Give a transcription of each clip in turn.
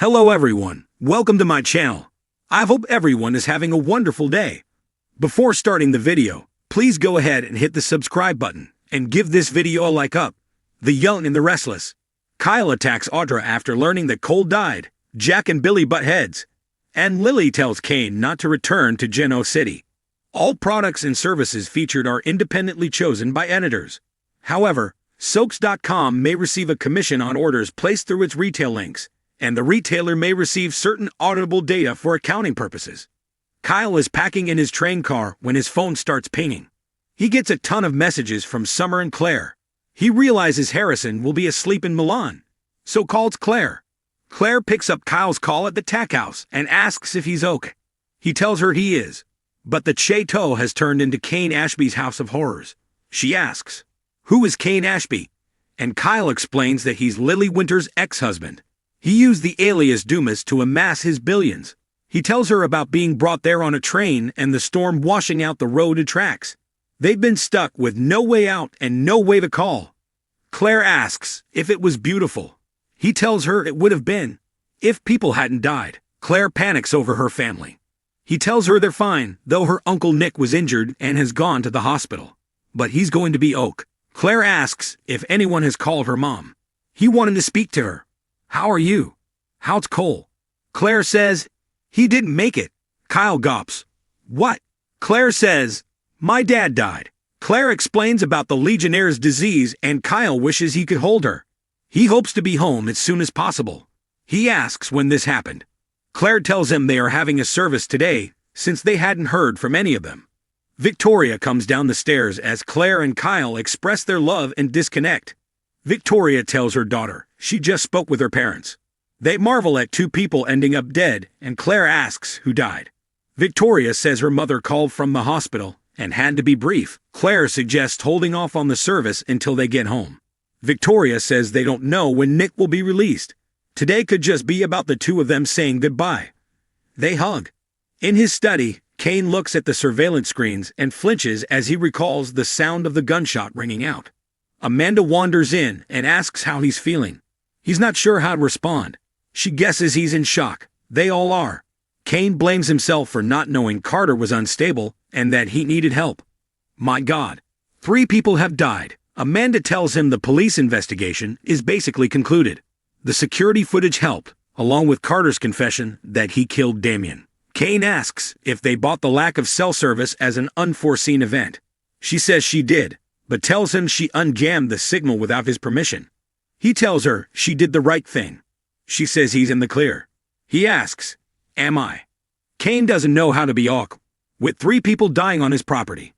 Hello everyone, welcome to my channel. I hope everyone is having a wonderful day. Before starting the video, please go ahead and hit the subscribe button and give this video a like up. The Young and the Restless. Kyle attacks Audra after learning that Cole died. Jack and Billy butt heads. And Lily tells Kane not to return to Geno City. All products and services featured are independently chosen by editors. However, Soaks.com may receive a commission on orders placed through its retail links, and the retailer may receive certain auditable data for accounting purposes. Kyle is packing in his train car when his phone starts pinging. He gets a ton of messages from Summer and Claire. He realizes Harrison will be asleep in Milan, so calls Claire. Claire picks up Kyle's call at the tack house and asks if he's okay. He tells her he is, but the Chateau has turned into Kane Ashby's house of horrors. She asks, "Who is Kane Ashby?" And Kyle explains that he's Lily Winter's ex-husband. He used the alias Dumas to amass his billions. He tells her about being brought there on a train and the storm washing out the road and tracks. They've been stuck with no way out and no way to call. Claire asks if it was beautiful. He tells her it would have been, if people hadn't died. Claire panics over her family. He tells her they're fine, though her Uncle Nick was injured and has gone to the hospital. But he's going to be OK. Claire asks if anyone has called her mom. He wanted to speak to her. "How are you? How's Cole?" Claire says, "He didn't make it." Kyle gulps. "What?" Claire says, "My dad died." Claire explains about the Legionnaire's disease and Kyle wishes he could hold her. He hopes to be home as soon as possible. He asks when this happened. Claire tells him they are having a service today since they hadn't heard from any of them. Victoria comes down the stairs as Claire and Kyle express their love and disconnect. Victoria tells her daughter she just spoke with her parents. They marvel at two people ending up dead, and Claire asks who died. Victoria says her mother called from the hospital and had to be brief. Claire suggests holding off on the service until they get home. Victoria says they don't know when Nick will be released. Today could just be about the two of them saying goodbye. They hug. In his study, Kane looks at the surveillance screens and flinches as he recalls the sound of the gunshot ringing out. Amanda wanders in and asks how he's feeling. He's not sure how to respond. She guesses he's in shock. They all are. Kane blames himself for not knowing Carter was unstable and that he needed help. My God. 3 people have died. Amanda tells him the police investigation is basically concluded. The security footage helped, along with Carter's confession that he killed Damien. Kane asks if they bought the lack of cell service as an unforeseen event. She says she did, but tells him she unjammed the signal without his permission. He tells her she did the right thing. She says he's in the clear. He asks, "Am I?" Kane doesn't know how to be awkward, with 3 people dying on his property.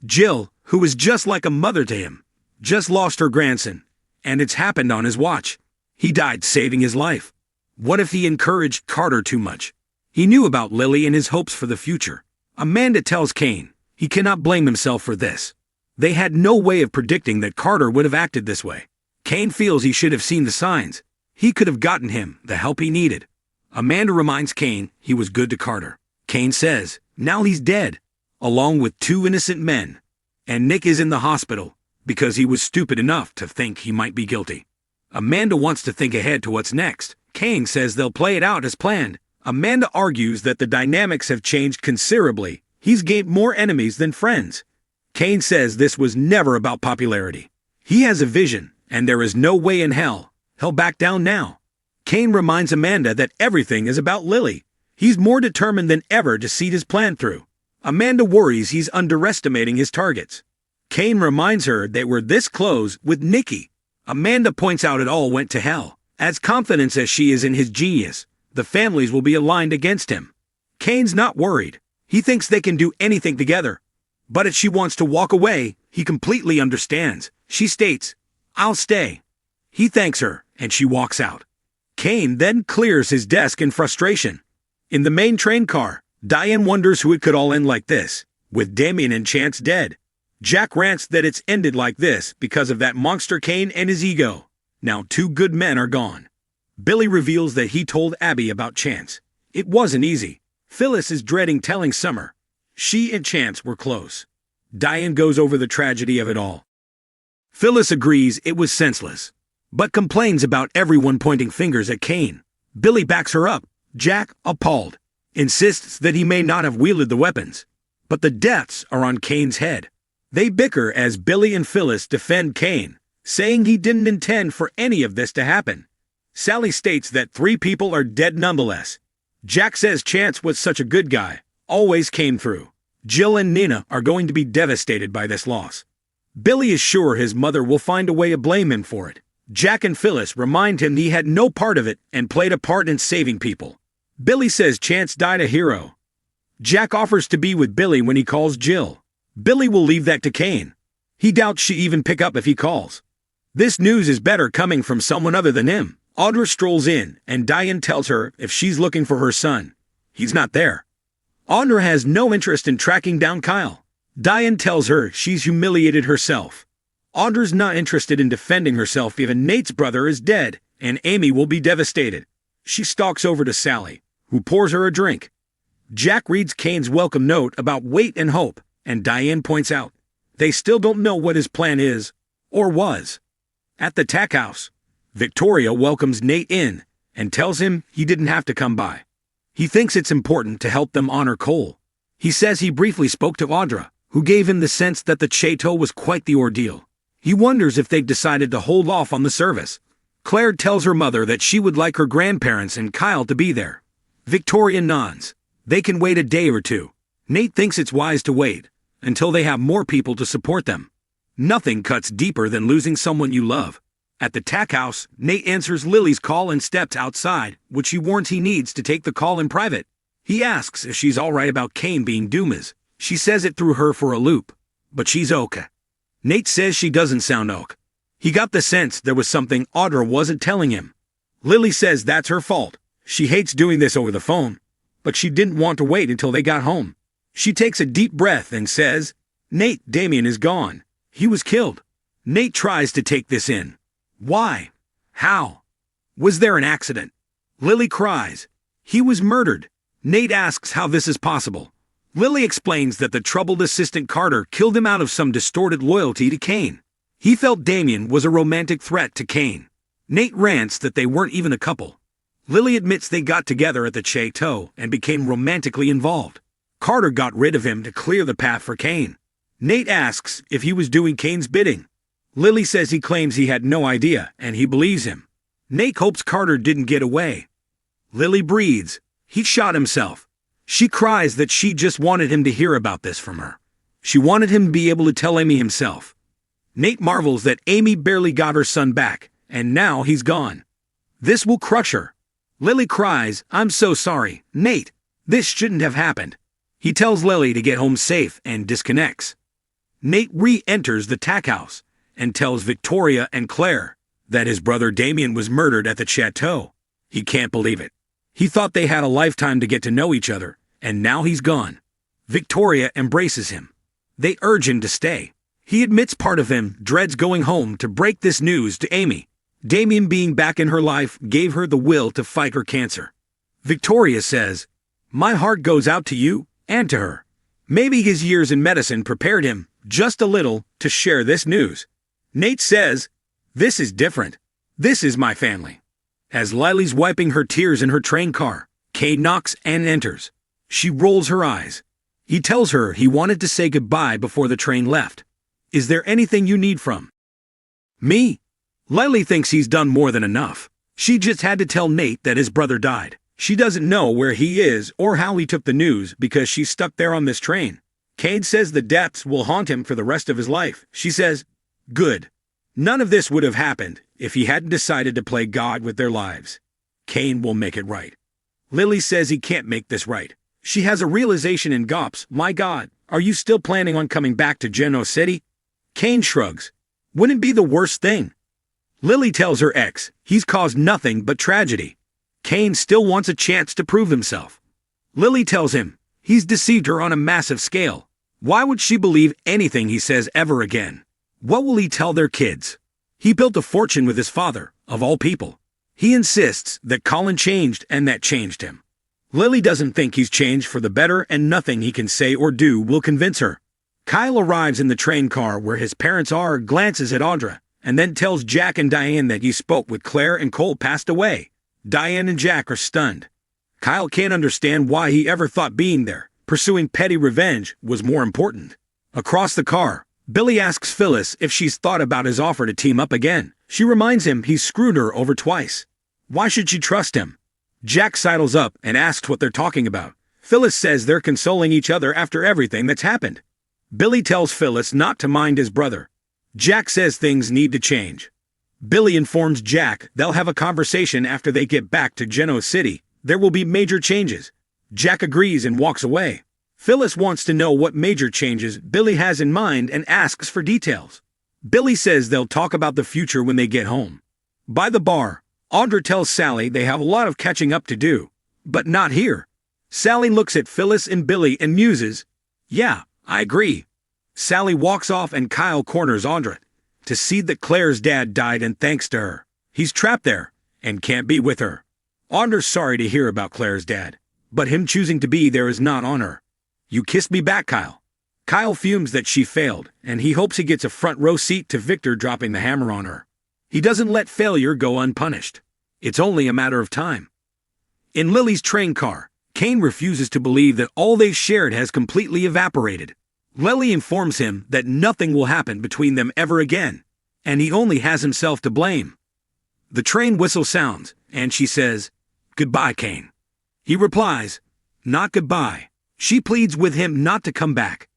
Jill, who is just like a mother to him, just lost her grandson, and it's happened on his watch. He died saving his life. What if he encouraged Carter too much? He knew about Lily and his hopes for the future. Amanda tells Kane he cannot blame himself for this. They had no way of predicting that Carter would have acted this way. Kane feels he should have seen the signs. He could have gotten him the help he needed. Amanda reminds Kane he was good to Carter. Kane says now he's dead, along with 2 innocent men, and Nick is in the hospital because he was stupid enough to think he might be guilty. Amanda wants to think ahead to what's next. Kane says they'll play it out as planned. Amanda argues that the dynamics have changed considerably. He's gained more enemies than friends. Kane says this was never about popularity. He has a vision, and there is no way in hell he'll back down now. Kane reminds Amanda that everything is about Lily. He's more determined than ever to see his plan through. Amanda worries he's underestimating his targets. Kane reminds her they were this close with Nikki. Amanda points out it all went to hell. As confident as she is in his genius, the families will be aligned against him. Kane's not worried. He thinks they can do anything together. But if she wants to walk away, he completely understands. She states, "I'll stay." He thanks her, and she walks out. Kane then clears his desk in frustration. In the main train car, Diane wonders who it could all end like this, with Damien and Chance dead. Jack rants that it's ended like this because of that monster Kane and his ego. Now 2 good men are gone. Billy reveals that he told Abby about Chance. It wasn't easy. Phyllis is dreading telling Summer. She and Chance were close. Diane goes over the tragedy of it all. Phyllis agrees it was senseless, but complains about everyone pointing fingers at Kane. Billy backs her up. Jack, appalled, insists that he may not have wielded the weapons. But the deaths are on Kane's head. They bicker as Billy and Phyllis defend Kane, saying he didn't intend for any of this to happen. Sally states that 3 people are dead nonetheless. Jack says Chance was such a good guy, always came through. Jill and Nina are going to be devastated by this loss. Billy is sure his mother will find a way to blame him for it. Jack and Phyllis remind him he had no part of it and played a part in saving people. Billy says Chance died a hero. Jack offers to be with Billy when he calls Jill. Billy will leave that to Kane. He doubts she even pick up if he calls. This news is better coming from someone other than him. Audra strolls in, and Diane tells her if she's looking for her son. He's not there. Audra has no interest in tracking down Kyle. Diane tells her she's humiliated herself. Audra's not interested in defending herself even Nate's brother is dead, and Amy will be devastated. She stalks over to Sally, who pours her a drink. Jack reads Kane's welcome note about wait and hope, and Diane points out they still don't know what his plan is, or was. At the tack house, Victoria welcomes Nate in and tells him he didn't have to come by. He thinks it's important to help them honor Cole. He says he briefly spoke to Audra, who gave him the sense that the chateau was quite the ordeal. He wonders if they've decided to hold off on the service. Claire tells her mother that she would like her grandparents and Kyle to be there. Victoria nods. They can wait a day or two. Nate thinks it's wise to wait until they have more people to support them. Nothing cuts deeper than losing someone you love. At the tack house, Nate answers Lily's call and steps outside, which she warns he needs to take the call in private. He asks if she's alright about Kane being Dumas. She says it threw her for a loop, but she's okay. Nate says she doesn't sound okay. He got the sense there was something Audra wasn't telling him. Lily says that's her fault. She hates doing this over the phone, but she didn't want to wait until they got home. She takes a deep breath and says, Nate, Damien is gone. He was killed. Nate tries to take this in. Why? How? Was there an accident? Lily cries. He was murdered. Nate asks how this is possible. Lily explains that the troubled assistant Carter killed him out of some distorted loyalty to Kane. He felt Damien was a romantic threat to Kane. Nate rants that they weren't even a couple. Lily admits they got together at the chateau and became romantically involved. Carter got rid of him to clear the path for Kane. Nate asks if he was doing Kane's bidding. Lily says he claims he had no idea, and he believes him. Nate hopes Carter didn't get away. Lily breathes. He shot himself. She cries that she just wanted him to hear about this from her. She wanted him to be able to tell Amy himself. Nate marvels that Amy barely got her son back, and now he's gone. This will crush her. Lily cries, I'm so sorry, Nate. This shouldn't have happened. He tells Lily to get home safe and disconnects. Nate re-enters the tack house and tells Victoria and Claire that his brother Damien was murdered at the chateau. He can't believe it. He thought they had a lifetime to get to know each other, and now he's gone. Victoria embraces him. They urge him to stay. He admits part of him dreads going home to break this news to Amy. Damien being back in her life gave her the will to fight her cancer. Victoria says, my heart goes out to you and to her. Maybe his years in medicine prepared him, just a little, to share this news. Nate says, this is different. This is my family. As Lily's wiping her tears in her train car, Kay knocks and enters. She rolls her eyes. He tells her he wanted to say goodbye before the train left. Is there anything you need from me? Lily thinks he's done more than enough. She just had to tell Nate that his brother died. She doesn't know where he is or how he took the news because she's stuck there on this train. Cade says the deaths will haunt him for the rest of his life. She says, good. None of this would have happened if he hadn't decided to play God with their lives. Kane will make it right. Lily says he can't make this right. She has a realization and gulps, my God, are you still planning on coming back to Genoa City? Kane shrugs. Wouldn't it be the worst thing? Lily tells her ex he's caused nothing but tragedy. Kane still wants a chance to prove himself. Lily tells him he's deceived her on a massive scale. Why would she believe anything he says ever again? What will he tell their kids? He built a fortune with his father, of all people. He insists that Colin changed and that changed him. Lily doesn't think he's changed for the better and nothing he can say or do will convince her. Kyle arrives in the train car where his parents are, glances at Audra, and then tells Jack and Diane that he spoke with Claire and Cole passed away. Diane and Jack are stunned. Kyle can't understand why he ever thought being there, pursuing petty revenge, was more important. Across the car, Billy asks Phyllis if she's thought about his offer to team up again. She reminds him he's screwed her over twice. Why should she trust him? Jack sidles up and asks what they're talking about. Phyllis says they're consoling each other after everything that's happened. Billy tells Phyllis not to mind his brother. Jack says things need to change. Billy informs Jack they'll have a conversation after they get back to Genoa City. There will be major changes. Jack agrees and walks away. Phyllis wants to know what major changes Billy has in mind and asks for details. Billy says they'll talk about the future when they get home. By the bar, Audra tells Sally they have a lot of catching up to do, but not here. Sally looks at Phyllis and Billy and muses, "Yeah, I agree." Sally walks off and Kyle corners Audra to see that Claire's dad died and thanks to her. He's trapped there and can't be with her. Audra's sorry to hear about Claire's dad, but him choosing to be there is not on her. "You kissed me back, Kyle." Kyle fumes that she failed, and he hopes he gets a front row seat to Victor dropping the hammer on her. He doesn't let failure go unpunished. It's only a matter of time. In Lily's train car, Kane refuses to believe that all they've shared has completely evaporated. Lily informs him that nothing will happen between them ever again, and he only has himself to blame. The train whistle sounds, and she says, "Goodbye, Kane." He replies, "Not goodbye." She pleads with him not to come back.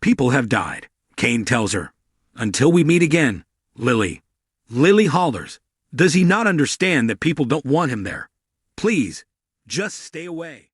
"People have died," Kane tells her. "Until we meet again, Lily." Lily hollers. Does he not understand that people don't want him there? Please, just stay away.